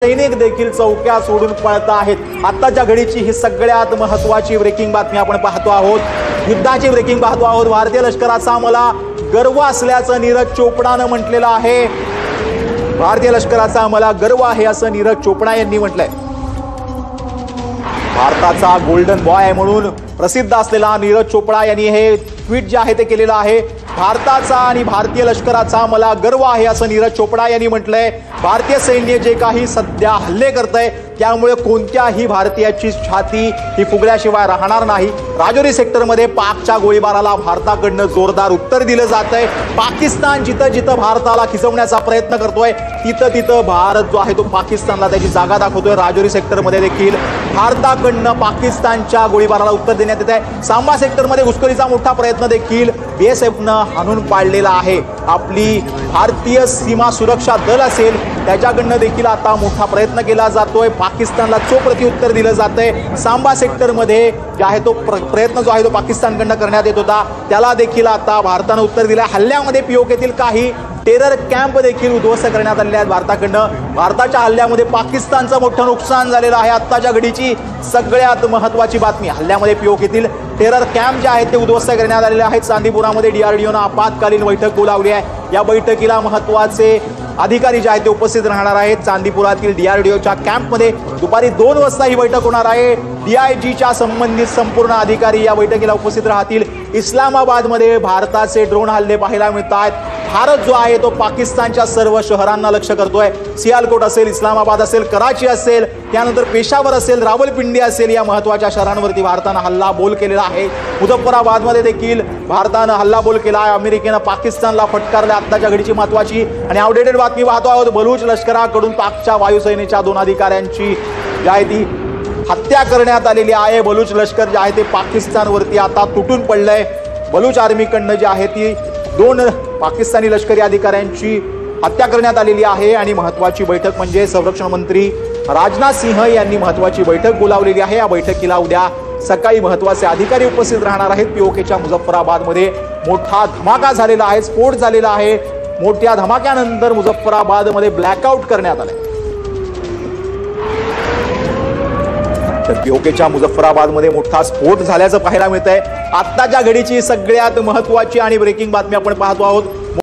सैनिक देखील चौक्या सोडून पळत आहेत। आताच्या घडीची ही सगळ्यात महत्त्वाची ब्रेकिंग बातमी आपण पाहतो आहोत। युद्धाची ब्रेकिंग पाहतो आहोत। भारतीय लष्कराचा मला गर्व असल्याचं नीरज चोपडानं म्हटलेलं आहे। भारतीय लष्कराचा मला गर्व आहे असं नीरज चोपडा यांनी म्हटलंय। भारताचा गोल्डन बॉय म्हणून प्रसिद्ध असलेला नीरज चोपडा यांनी हे ट्विट जे आहे ते केलेलं आहे। भारताचा आणि भारतीय लष्कराचा मला गर्व आहे असं नीरज चोपडा यांनी म्हटलंय। भारतीय सैन्य जे काही सध्या हल्ले करतंय त्यामुळे कोणत्याही भारतीयाची छाती ही फुगल्याशिवाय राहणार नाही। राजौरी सेक्टरमध्ये पाकच्या गोळीबाराला भारताकडनं जोरदार उत्तर दिलं जातंय। पाकिस्तान जिथं जिथं भारताला खिसवण्याचा प्रयत्न करतोय तिथं तिथं भारत जो आहे तो पाकिस्तानला त्याची जागा दाखवतोय। राजौरी सेक्टरमध्ये देखील भारताकडनं पाकिस्तानच्या गोळीबाराला उत्तर देण्यात येत आहे। सांबा सेक्टरमध्ये घुसखोरीचा मोठा प्रयत्न देखील बीएसएफनं हाणून पाडलेला आहे। आपली भारतीय सीमा सुरक्षा दल असेल त्याच्याकडनं देखील आता मोठा प्रयत्न केला जातोय। पाकिस्तानला चोख प्रत्युत्तर दिलं जातंय। सांबा सेक्टरमध्ये जे आहे तो प्रयत्न जो आहे तो पाकिस्तानकडनं करण्यात येत होता त्याला देखील आता भारतानं उत्तर दिलं। हल्ल्यामध्ये पीओकेतील काही टेरर कॅम्प देखील उद्ध्वस्त करण्यात आलेले आहेत भारताकडनं। भारताच्या हल्ल्यामध्ये पाकिस्तानचं मोठं नुकसान झालेलं आहे। आत्ताच्या घडीची सगळ्यात महत्त्वाची बातमी, हल्ल्यामध्ये पीओकेतील टेरर कॅम्प जे आहेत ते उद्ध्वस्त करण्यात आलेले आहेत। चांदीपुरामध्ये डीआरडीओनं आपत्कालीन बैठक बोलावली आहे। या बैठकीला महत्त्वाचे अधिकारी जे आहेत ते उपस्थित राहणार आहेत। चांदीपुरातील डीआरडीओच्या कॅम्पमध्ये दुपारी 2 वाजता ही बैठक होणार आहे। डीआयजीच्या संबंधित संपूर्ण अधिकारी या बैठकीला उपस्थित राहतील। इस्लामाबादमध्ये भारताचे ड्रोन हल्ले पाहायला मिळत आहेत। भारत जो आहे तो पाकिस्तानच्या सर्व शहरांना लक्ष्य करतोय। सियालकोट असेल, इस्लामाबाद असेल, कराची असेल, त्यानंतर पेशावर असेल, रावलपिंडी असेल, या महत्त्वाच्या शहरांवरती भारतानं हल्लाबोल केलेला आहे। मुझफ्फराबादमध्ये देखील भारतानं हल्लाबोल केला आहे। अमेरिकेनं पाकिस्तानला फटकारले। आत्ताच्या घडीची महत्त्वाची आणि अपडेटेड बातमी पाहतो आहोत। बलूच लष्कराकडून पाकच्या वायुसेनेच्या 2 अधिकाऱ्यांची जी आहे ती हत्या करण्यात आलेली आहे। बलूच लष्कर जे आहे ते पाकिस्तानवरती आता तुटून पडलंय। बलूच आर्मीकडनं जे आहे ती 2 पाकिस्तानी लष्करी अधिकाऱ्यांची हत्या करण्यात आलेली आहे। आणि महत्त्वाची बैठक म्हणजे संरक्षण मंत्री राजनाथ सिंह यांनी महत्त्वाची बैठक बोलावलेली आहे। या बैठकीला उद्या सकाळी महत्त्वाचे अधिकारी उपस्थित राहणार आहेत। पीओकेच्या मुझफ्फराबादमध्ये मोठा धमाका झालेला आहे, स्फोट झालेला आहे। मोठ्या धमाक्यानंतर मुझफ्फराबादमध्ये ब्लॅकआउट करण्यात आले। पीओकेच्या मुझफ्फराबादमध्ये मोठा स्फोट झाल्याचं पाहायला मिळतंय। आत्ताच्या घडीची सगळ्यात महत्त्वाची आणि ब्रेकिंग बातमी आपण पाहतो आहोत।